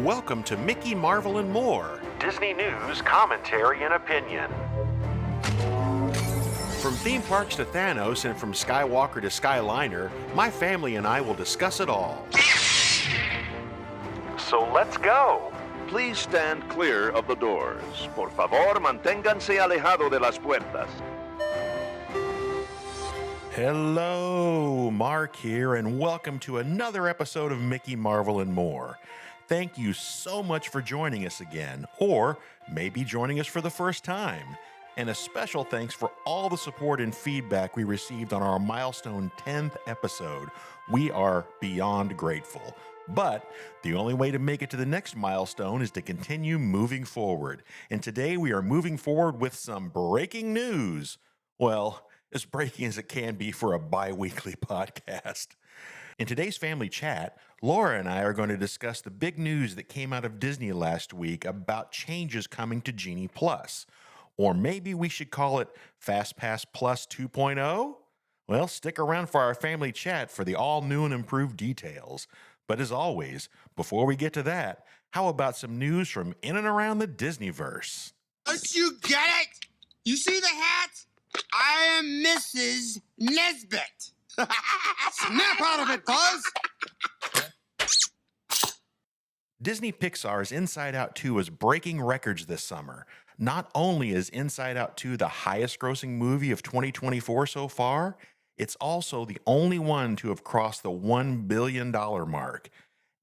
Welcome to Mickey, Marvel, and More, Disney news, commentary, and opinion. From theme parks to Thanos and from Skywalker to Skyliner, my family and I will discuss it all. So let's go. Please stand clear of the doors. Por favor, manténganse alejado de las puertas. Hello, Mark here, and welcome to another episode of Mickey, Marvel, and More. Thank you so much for joining us again, or maybe joining us for the first time. And a special thanks for all the support and feedback we received on our milestone 10th episode. We are beyond grateful. But the only way to make it to the next milestone is to continue moving forward. And today we are moving forward with some breaking news. Well, as breaking as it can be for a bi-weekly podcast. In today's family chat, Laura and I are going to discuss the big news that came out of Disney last week about changes coming to Genie Plus. Or maybe we should call it FastPass Plus 2.0? Well, stick around for our family chat for the all new and improved details. But as always, before we get to that, how about some news from in and around the Disneyverse? Don't you get it? You see the hat? I am Mrs. Nesbit. Snap out of it, Buzz. Disney Pixar's Inside Out 2 is breaking records this summer. Not only is Inside Out 2 the highest grossing movie of 2024 so far, it's also the only one to have crossed the $1 billion mark.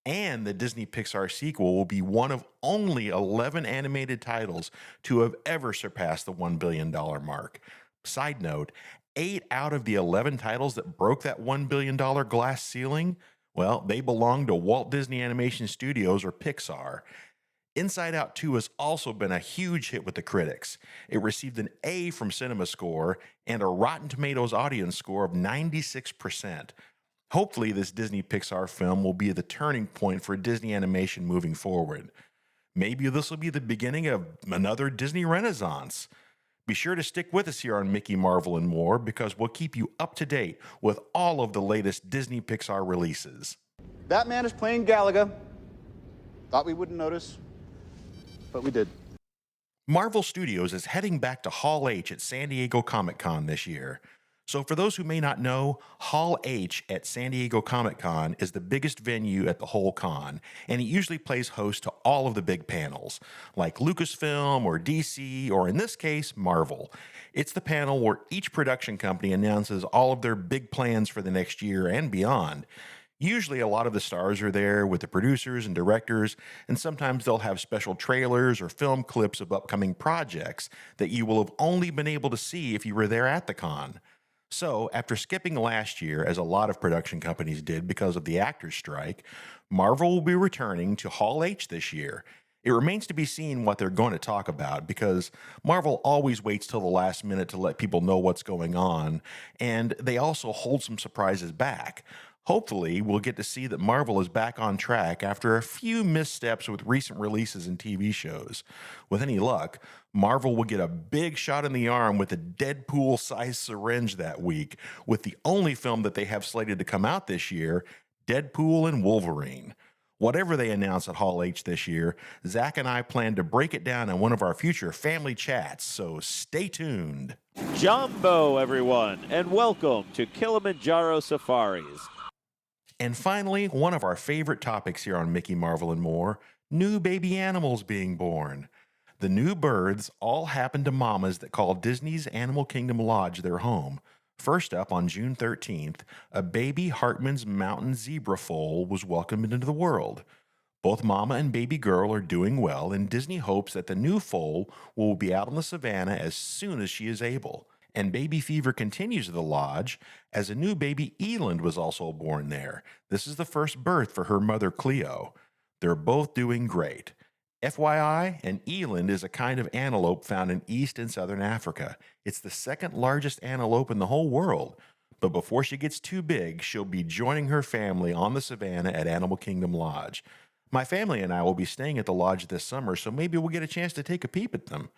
And the Disney Pixar sequel will be one of only 11 animated titles to have ever surpassed the $1 billion mark. Side note, 8 out of the 11 titles that broke that $1 billion glass ceiling, well, they belong to Walt Disney Animation Studios or Pixar. Inside Out 2 has also been a huge hit with the critics. It received an A from CinemaScore and a Rotten Tomatoes audience score of 96%. Hopefully, this Disney Pixar film will be the turning point for Disney animation moving forward. Maybe this will be the beginning of another Disney Renaissance. Be sure to stick with us here on Mickey, Marvel, and More because we'll keep you up to date with all of the latest Disney Pixar releases. That man is playing Galaga. Thought we wouldn't notice, but we did. Marvel Studios is heading back to Hall H at San Diego Comic-Con this year. So for those who may not know, Hall H at San Diego Comic-Con is the biggest venue at the whole con, and it usually plays host to all of the big panels, like Lucasfilm or DC, or in this case, Marvel. It's the panel where each production company announces all of their big plans for the next year and beyond. Usually a lot of the stars are there with the producers and directors, and sometimes they'll have special trailers or film clips of upcoming projects that you will have only been able to see if you were there at the con. So, after skipping last year, as a lot of production companies did because of the actors' strike, Marvel will be returning to Hall H this year. It remains to be seen what they're going to talk about because Marvel always waits till the last minute to let people know what's going on, and they also hold some surprises back. Hopefully, we'll get to see that Marvel is back on track after a few missteps with recent releases and TV shows. With any luck, Marvel will get a big shot in the arm with a Deadpool-sized syringe that week, with the only film that they have slated to come out this year, Deadpool and Wolverine. Whatever they announce at Hall H this year, Zach and I plan to break it down in one of our future family chats, so stay tuned. Jumbo, everyone, and welcome to Kilimanjaro Safaris. And finally, one of our favorite topics here on Mickey, Marvel, and More, new baby animals being born. The new births all happen to mamas that call Disney's Animal Kingdom Lodge their home. First up, on June 13th, a baby Hartman's Mountain zebra foal was welcomed into the world. Both mama and baby girl are doing well, and Disney hopes that the new foal will be out on the savannah as soon as she is able. And baby fever continues at the lodge, as a new baby eland was also born there. This is the first birth for her mother Cleo. They're both doing great. FYI, an eland is a kind of antelope found in East and Southern Africa. It's the second largest antelope in the whole world. But before she gets too big, she'll be joining her family on the savannah at Animal Kingdom Lodge. My family and I will be staying at the lodge this summer, so maybe we'll get a chance to take a peep at them.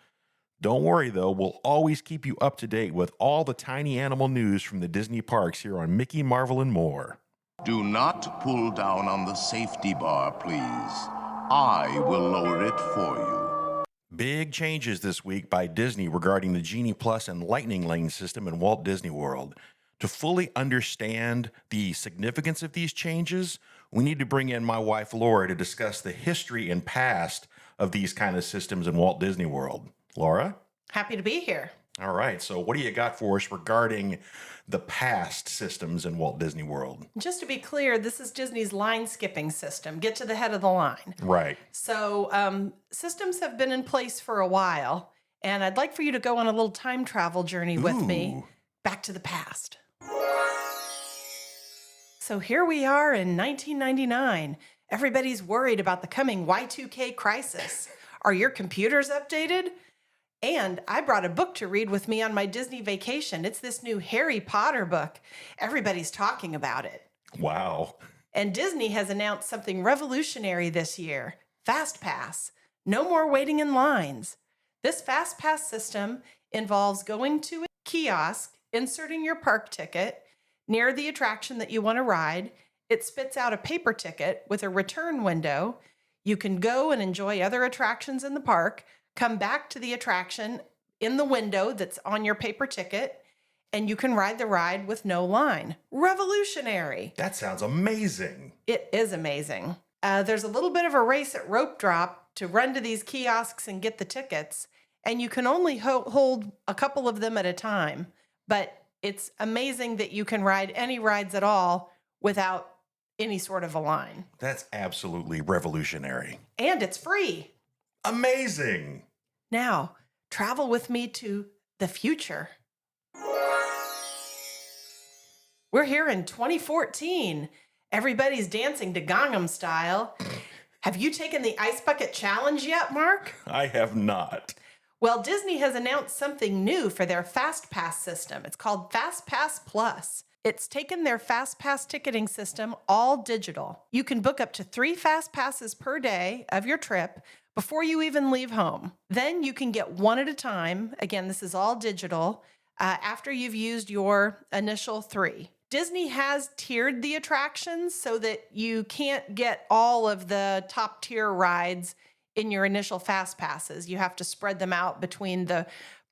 Don't worry though, we'll always keep you up to date with all the tiny animal news from the Disney parks here on Mickey, Marvel, and More. Do not pull down on the safety bar, please. I will lower it for you. Big changes this week by Disney regarding the Genie Plus and Lightning Lane system in Walt Disney World. To fully understand the significance of these changes, we need to bring in my wife Laura to discuss the history and past of these kind of systems in Walt Disney World. Laura? Happy to be here. All right, so what do you got for us regarding the past systems in Walt Disney World? Just to be clear, this is Disney's line skipping system. Get to the head of the line. Right. So systems have been in place for a while, and I'd like for you to go on a little time travel journey with me back to the past. So here we are in 1999. Everybody's worried about the coming Y2K crisis. Are your computers updated? And I brought a book to read with me on my Disney vacation. It's this new Harry Potter book. Everybody's talking about it. Wow. And Disney has announced something revolutionary this year, Fast Pass. No more waiting in lines. This Fast Pass system involves going to a kiosk, inserting your park ticket near the attraction that you want to ride. It spits out a paper ticket with a return window. You can go and enjoy other attractions in the park, come back to the attraction in the window that's on your paper ticket, and you can ride the ride with no line. Revolutionary. That sounds amazing. It is amazing. There's a little bit of a race at rope drop to run to these kiosks and get the tickets, and you can only hold a couple of them at a time, but it's amazing that you can ride any rides at all without any sort of a line. That's absolutely revolutionary. And it's free. Amazing. Now, travel with me to the future. We're here in 2014. Everybody's dancing to Gangnam Style. Have you taken the Ice Bucket Challenge yet, Mark? I have not. Well, Disney has announced something new for their Fast Pass system. It's called Fast Pass Plus. It's taken their Fast Pass ticketing system all digital. You can book up to 3 Fast Passes per day of your trip before you even leave home. Then you can get one at a time. Again, this is all digital after you've used your initial 3. Disney has tiered the attractions so that you can't get all of the top tier rides in your initial Fast Passes. You have to spread them out between the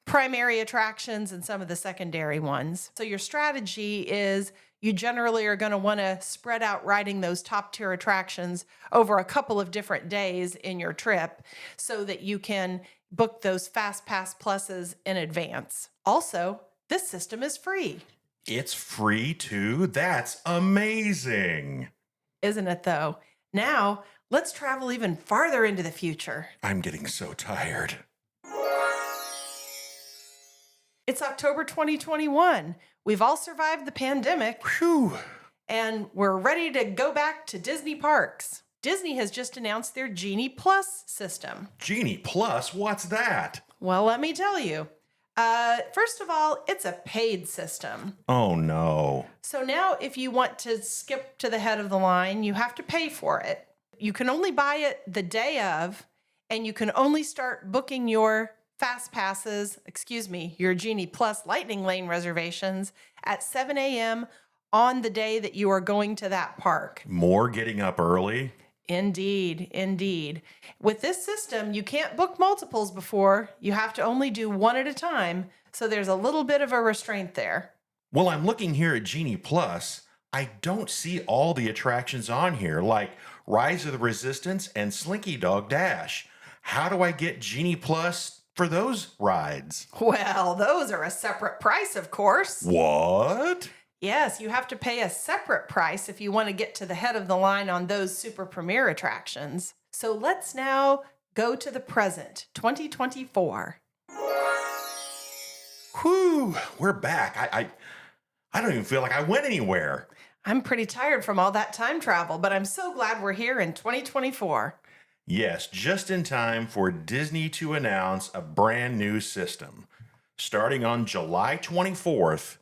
primary attractions and some of the secondary ones. So your strategy is you generally are going to want to spread out riding those top tier attractions over a couple of different days in your trip so that you can book those Fast Pass Pluses in advance. Also, this system is free. It's free too? That's amazing. Isn't it though? Now, let's travel even farther into the future. I'm getting so tired. It's October 2021. We've all survived the pandemic. Whew. And we're ready to go back to Disney parks. Disney has just announced their Genie Plus system. Genie Plus? What's that? Well, let me tell you. First of all, it's a paid system. Oh, no. So now if you want to skip to the head of the line, you have to pay for it. You can only buy it the day of, and you can only start booking your Fast Passes, your Genie Plus Lightning Lane reservations at 7 a.m. on the day that you are going to that park. More getting up early? Indeed, indeed. With this system, you can't book multiples before. You have to only do one at a time, so there's a little bit of a restraint there. Well, I'm looking here at Genie Plus. I don't see all the attractions on here, like Rise of the Resistance and Slinky Dog Dash. How do I get Genie Plus for those rides? Well, those are a separate price, of course. What? Yes, you have to pay a separate price if you want to get to the head of the line on those super premiere attractions. So let's now go to the present, 2024. Whew, we're back. I don't even feel like I went anywhere. I'm pretty tired from all that time travel, but I'm so glad we're here in 2024. Yes, just in time for Disney to announce a brand new system. Starting on July 24th,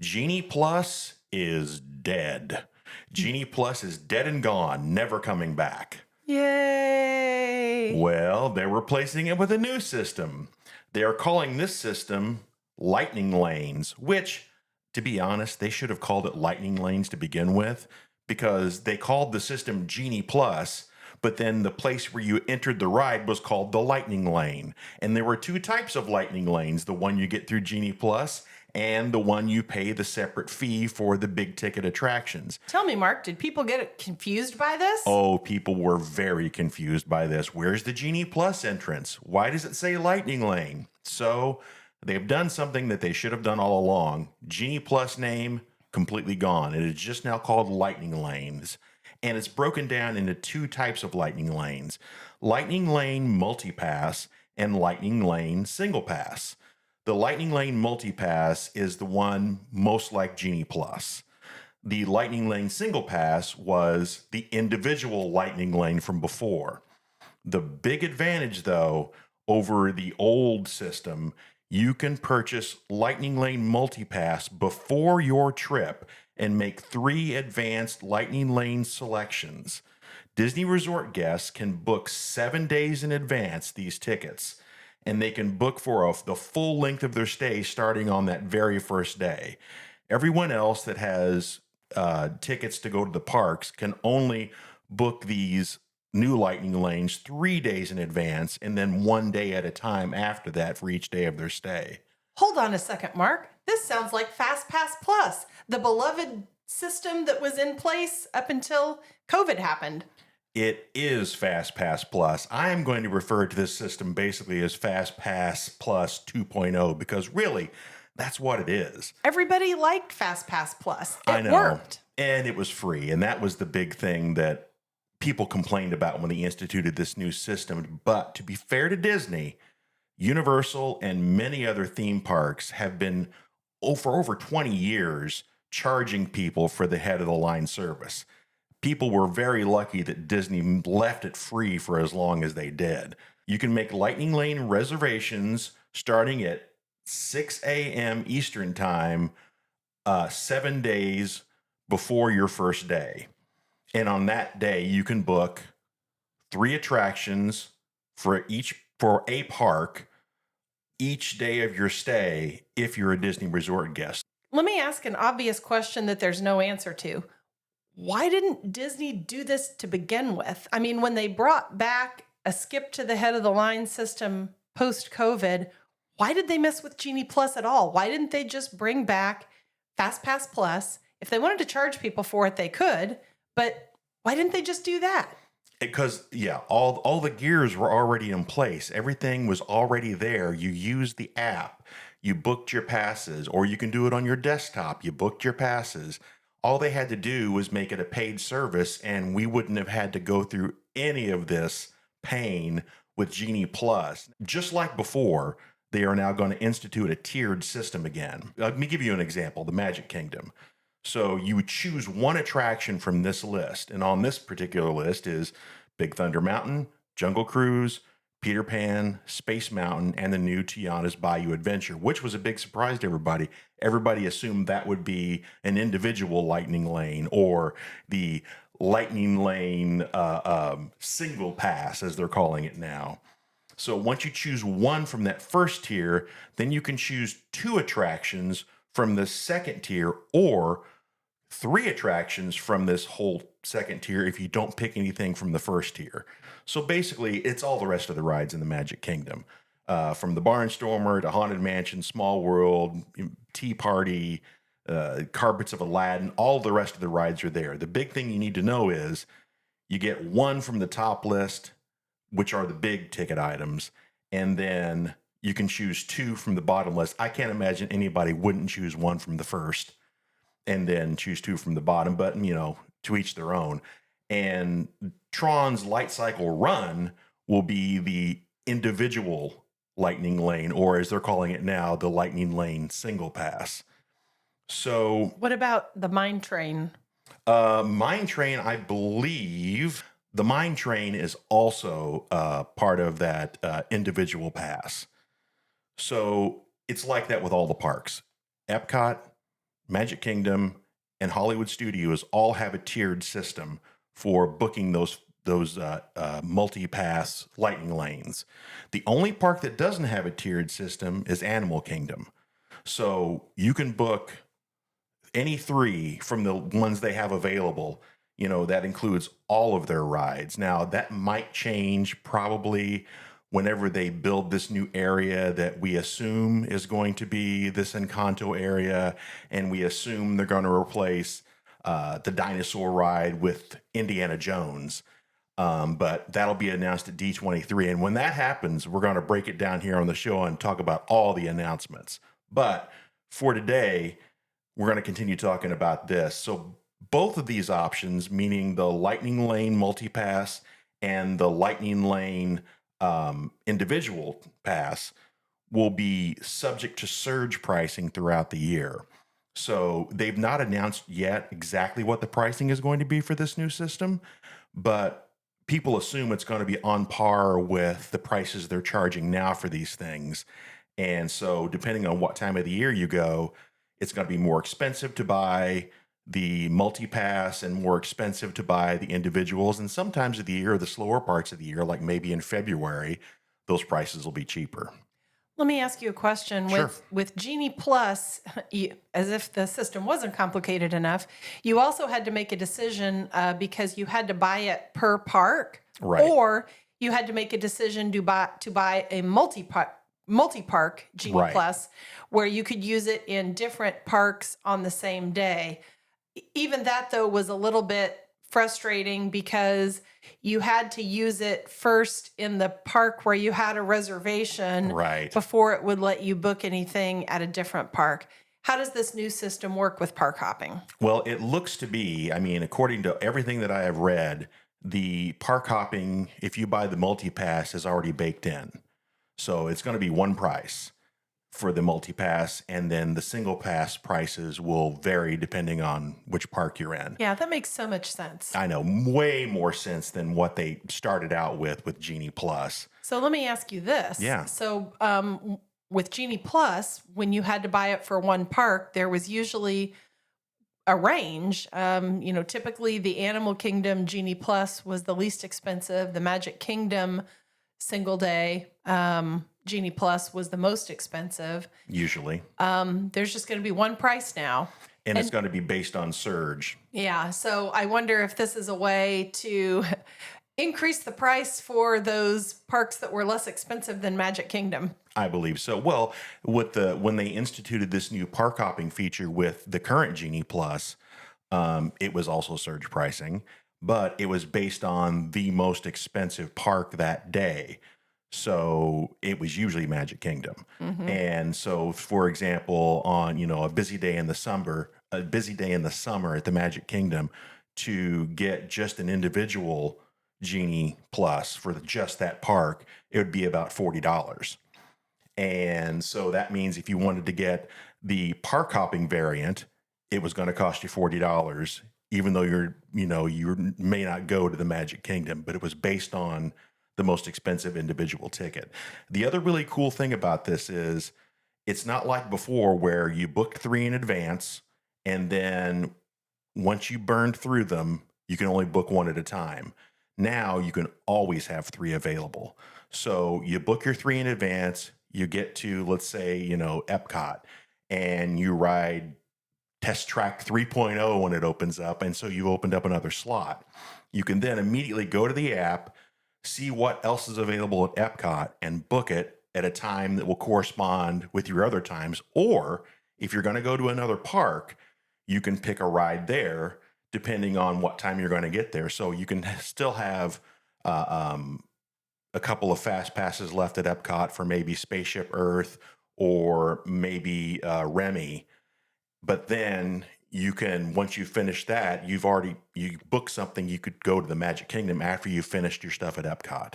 Genie Plus is dead. Genie Plus is dead and gone, never coming back. Yay! Well, they're replacing it with a new system. They are calling this system Lightning Lanes, which, to be honest, they should have called it Lightning Lanes to begin with, because they called the system Genie Plus, But then the place where you entered the ride was called the Lightning Lane. And there were two types of Lightning Lanes, the one you get through Genie Plus and the one you pay the separate fee for the big ticket attractions. Tell me, Mark, did people get confused by this? Oh, people were very confused by this. Where's the Genie Plus entrance? Why does it say Lightning Lane? So they've done something that they should have done all along. Genie Plus name completely gone. It is just now called Lightning Lanes. And it's broken down into two types of Lightning Lanes. Lightning Lane Multipass and Lightning Lane Single Pass. The Lightning Lane Multipass is the one most like Genie Plus. The Lightning Lane Single Pass was the individual Lightning Lane from before. The big advantage, though, over the old system, you can purchase Lightning Lane Multipass before your trip and make 3 advanced Lightning Lane selections. Disney Resort guests can book 7 days in advance these tickets, and they can book for the full length of their stay starting on that very first day. Everyone else that has tickets to go to the parks can only book these new Lightning Lanes 3 days in advance and then 1 day at a time after that for each day of their stay. Hold on a second, Mark. This sounds like FastPass Plus, the beloved system that was in place up until COVID happened. It is FastPass Plus. I am going to refer to this system basically as FastPass Plus 2.0 because really, that's what it is. Everybody liked FastPass Plus. I know. Worked. And it was free. And that was the big thing that people complained about when they instituted this new system. But to be fair to Disney, Universal and many other theme parks have been, for over 20 years, charging people for the head of the line service. People were very lucky that Disney left it free for as long as they did. You can make Lightning Lane reservations starting at 6 a.m. Eastern Time, 7 days before your first day. And on that day, you can book 3 attractions for a park each day of your stay if you're a Disney Resort guest. Let me ask an obvious question that there's no answer to. Why didn't Disney do this to begin with? I mean, when they brought back a skip to the head of the line system post-COVID, why did they mess with Genie Plus at all? Why didn't they just bring back FastPass Plus? If they wanted to charge people for it, they could, but why didn't they just do that? Because, yeah, all the gears were already in place. Everything was already there. You used the app. You booked your passes, or you can do it on your desktop. You booked your passes. All they had to do was make it a paid service, and we wouldn't have had to go through any of this pain with Genie Plus. Just like before, they are now going to institute a tiered system again. Let me give you an example, the Magic Kingdom. So you would choose one attraction from this list, and on this particular list is Big Thunder Mountain, Jungle Cruise, Peter Pan, Space Mountain, and the new Tiana's Bayou Adventure, which was a big surprise to everybody. Everybody assumed that would be an individual Lightning Lane or the Lightning Lane single pass, as they're calling it now. So once you choose one from that first tier, then you can choose 2 attractions from the second tier or 3 attractions from this whole second tier if you don't pick anything from the first tier. So basically, it's all the rest of the rides in the Magic Kingdom. From the Barnstormer to Haunted Mansion, Small World, Tea Party, Carpets of Aladdin, all the rest of the rides are there. The big thing you need to know is you get 1 from the top list, which are the big ticket items, and then you can choose 2 from the bottom list. I can't imagine anybody wouldn't choose 1 from the first and then choose 2 from the bottom, but, to each their own. And Tron's Light Cycle Run will be the individual Lightning Lane, or as they're calling it now, the Lightning Lane Single Pass. So What about the Mine Train? Mine Train, I believe the Mine Train is also part of that individual pass. So it's like that with all the parks. Epcot, Magic Kingdom, and Hollywood Studios all have a tiered system for booking those multi-pass Lightning Lanes. The only park that doesn't have a tiered system is Animal Kingdom. So you can book any 3 from the ones they have available. that includes all of their rides. Now, that might change probably whenever they build this new area that we assume is going to be this Encanto area, and we assume they're going to replace the dinosaur ride with Indiana Jones. But that'll be announced at D23. And when that happens, we're going to break it down here on the show and talk about all the announcements. But for today, we're going to continue talking about this. So both of these options, meaning the Lightning Lane Multipass and the Lightning Lane individual pass, will be subject to surge pricing throughout the year. So they've not announced yet exactly what the pricing is going to be for this new system, but people assume it's going to be on par with the prices they're charging now for these things. And so depending on what time of the year you go, it's going to be more expensive to buy the multi-pass and more expensive to buy the individuals. And sometimes of the year, the slower parts of the year, like maybe in February, those prices will be cheaper. Let me ask you a question. Sure. With Genie Plus, as if the system wasn't complicated enough, you also had to make a decision because you had to buy it per park, Right. or you had to make a decision to buy a multi-park Genie Right. Plus, where you could use it in different parks on the same day. Even that, though, was a little bit frustrating because you had to use it first in the park where you had a reservation Right. before it would let you book anything at a different park. How does this new system work with park hopping? Well, it looks to be, according to everything that I have read, the park hopping, if you buy the multi-pass, is already baked in. So it's going to be one price for the multi-pass, and then the single pass prices will vary depending on which park you're in. Yeah, that makes so much sense. I know, way more sense than what they started out with Genie Plus. So let me ask you this. Yeah. So with Genie Plus, when you had to buy it for one park, there was usually a range. Typically the Animal Kingdom Genie Plus was the least expensive. The Magic Kingdom single day Genie Plus was the most expensive. Usually. There's just going to be one price now. And it's going to be based on surge. Yeah. So I wonder if this is a way to increase the price for those parks that were less expensive than Magic Kingdom. I believe so. Well, when they instituted this new park hopping feature with the current Genie Plus, it was also surge pricing, but it was based on the most expensive park that day. So it was usually Magic Kingdom. Mm-hmm. And so, for example, on a busy day in the summer at the Magic Kingdom, to get just an individual Genie Plus for just that park, it would be about $40. And so that means if you wanted to get the park hopping variant, it was going to cost you $40, even though you may not go to the Magic Kingdom, but it was based on the most expensive individual ticket. The other really cool thing about this is it's not like before where you booked 3 in advance, and then once you burned through them, you can only book 1 at a time. Now you can always have 3 available. So you book your 3 in advance, you get to, let's say, Epcot, and you ride Test Track 3.0 when it opens up, and so you opened up another slot. You can then immediately go to the app, see what else is available at Epcot, and book it at a time that will correspond with your other times. Or if you're going to go to another park, you can pick a ride there depending on what time you're going to get there. So you can still have a couple of fast passes left at Epcot for maybe Spaceship Earth or maybe Remy. But then you can, once you finish that, you book something, you could go to the Magic Kingdom after you finished your stuff at Epcot.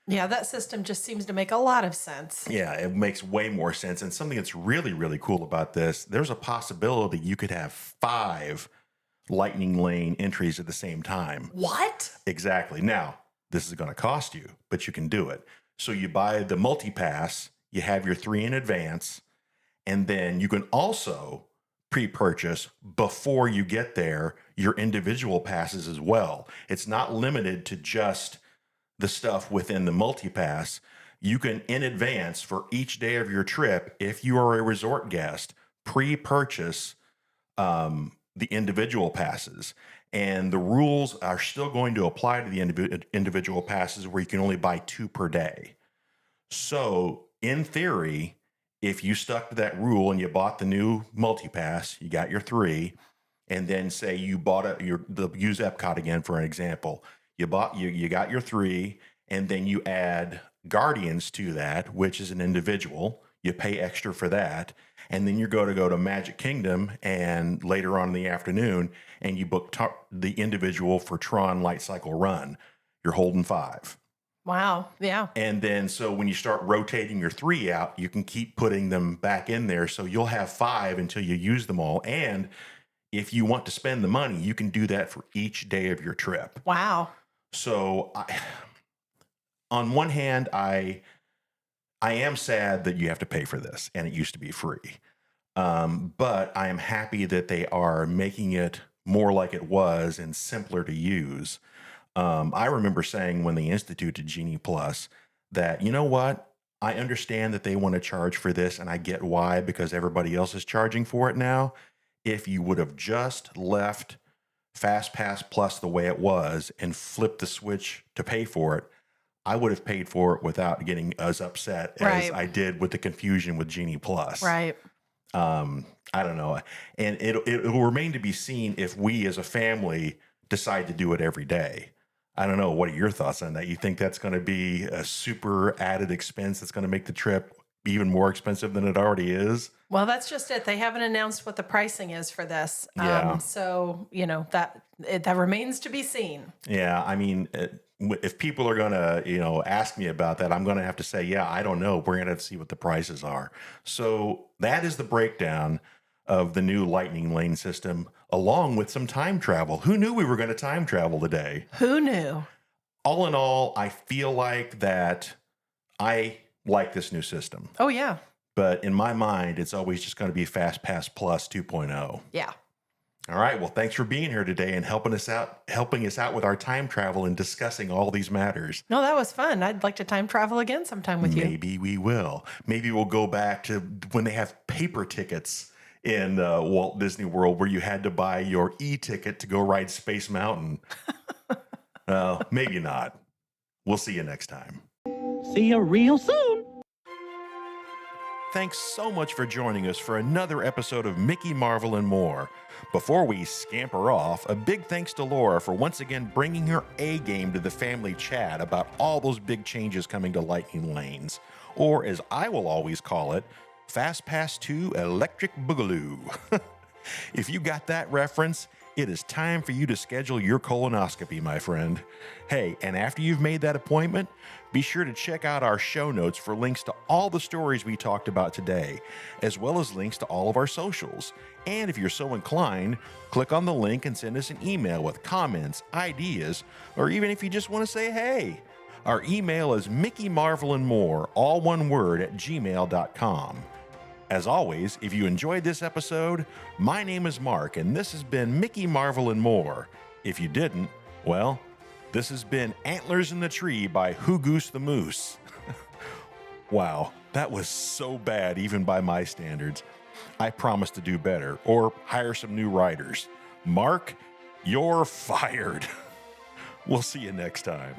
Yeah, that system just seems to make a lot of sense. Yeah, it makes way more sense. And something that's really, really cool about this, there's a possibility you could have 5 Lightning Lane entries at the same time. What? Exactly. Now, this is going to cost you, but you can do it. So you buy the multi-pass, you have your 3 in advance, and then you can also pre-purchase before you get there your individual passes as well. It's not limited to just the stuff within the multi-pass. You can, in advance for each day of your trip, if you are a resort guest, pre-purchase the individual passes. And the rules are still going to apply to the individual passes where you can only buy 2 per day. So, in theory, if you stuck to that rule and you bought the new multi-pass, you got your 3, and then say you bought use Epcot again for an example. You got your 3, and then you add Guardians to that, which is an individual. You pay extra for that, and then you're going to go to Magic Kingdom and later on in the afternoon, and you book the individual for Tron Light Cycle Run. You're holding 5. Wow. Yeah. And then so when you start rotating your 3 out, you can keep putting them back in there. So you'll have 5 until you use them all. And if you want to spend the money, you can do that for each day of your trip. Wow. So on one hand, I am sad that you have to pay for this, and it used to be free. But I am happy that they are making it more like it was and simpler to use. I remember saying when they instituted Genie Plus that, you know what? I understand that they want to charge for this, and I get why, because everybody else is charging for it now. If you would have just left FastPass Plus the way it was and flipped the switch to pay for it, I would have paid for it without getting as upset as I did with the confusion with Genie Plus. Right. I don't know. And it'll remain to be seen if we as a family decide to do it every day. I don't know. What are your thoughts on that? You think that's going to be a super added expense that's going to make the trip even more expensive than it already is? Well, that's just it. They haven't announced what the pricing is for this. Yeah. So, that remains to be seen. Yeah. I mean, if people are going to, ask me about that, I'm going to have to say, yeah, I don't know. We're going to have to see what the prices are. So that is the breakdown of the new Lightning Lane system, along with some time travel. Who knew we were going to time travel today? Who knew? All in all, I feel like that I like this new system. Oh, yeah. But in my mind, it's always just going to be FastPass Plus 2.0. Yeah. All right. Well, thanks for being here today and helping us out with our time travel and discussing all these matters. No, that was fun. I'd like to time travel again sometime with you. Maybe we will. Maybe we'll go back to when they have paper tickets in Walt Disney World, where you had to buy your e-ticket to go ride Space Mountain. Maybe not. We'll see you next time. See you real soon. Thanks so much for joining us for another episode of Mickey, Marvel, and More. Before we scamper off, a big thanks to Laura for once again bringing her A-game to the family chat about all those big changes coming to Lightning Lanes, or as I will always call it, FastPass 2 Electric Boogaloo. If you got that reference, it is time for you to schedule your colonoscopy, my friend. Hey, and after you've made that appointment, be sure to check out our show notes for links to all the stories we talked about today, as well as links to all of our socials. And if you're so inclined, click on the link and send us an email with comments, ideas, or even if you just want to say hey. Our email is mickeymarvelandmore, all one word, @gmail.com. As always, if you enjoyed this episode, my name is Mark, and this has been Mickey, Marvel, and More. If you didn't, well, this has been Antlers in the Tree by Who Goose the Moose. Wow, that was so bad even by my standards. I promise to do better, or hire some new writers. Mark, you're fired. We'll see you next time.